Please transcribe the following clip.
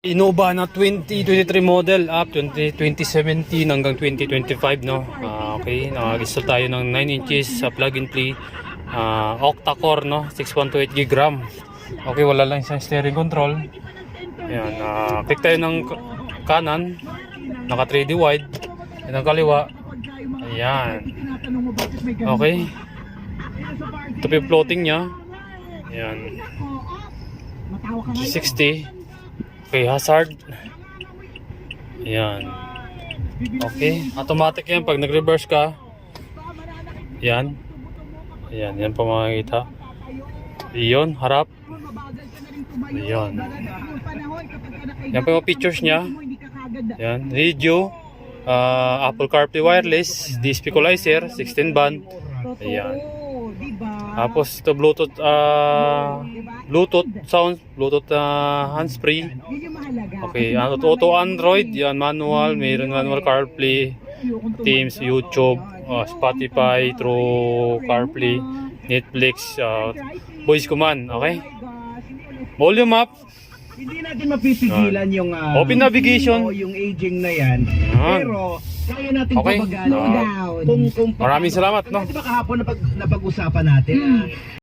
Innova na 2023 model up 2017 hanggang 2025 no. Okay, nag-install tayo ng 9 inches sa plug and play octa-core no, 6128 GB RAM. Okay, wala lang isang steering control. Ayan, click tayo ng kanan, naka 3D wide, yan ang kaliwa. Ayan. Okay. Ito po yung floating nya. Ayan. 360. Okay, hazard. Ayan. Okay, automatic yan pag nag-reverse ka. Ayan. Ayan, yan pa makikita. Iyon, harap. Ayan. Yan pa yung features nya. Ayan, radio, Apple CarPlay wireless, DSP equalizer, 16 band. Ayan. Tapos ito Bluetooth sound, Bluetooth hands-free. Okay, auto Android, yan manual, mayroon manual CarPlay, Teams, YouTube, Spotify through CarPlay, Netflix, voice command, okay? Volume up. Hindi natin mapipigilan yung open navigation, yung aging na yan. Pero kaya natin okay. Kung Maraming salamat no. Di ba kahapon napag-usapan natin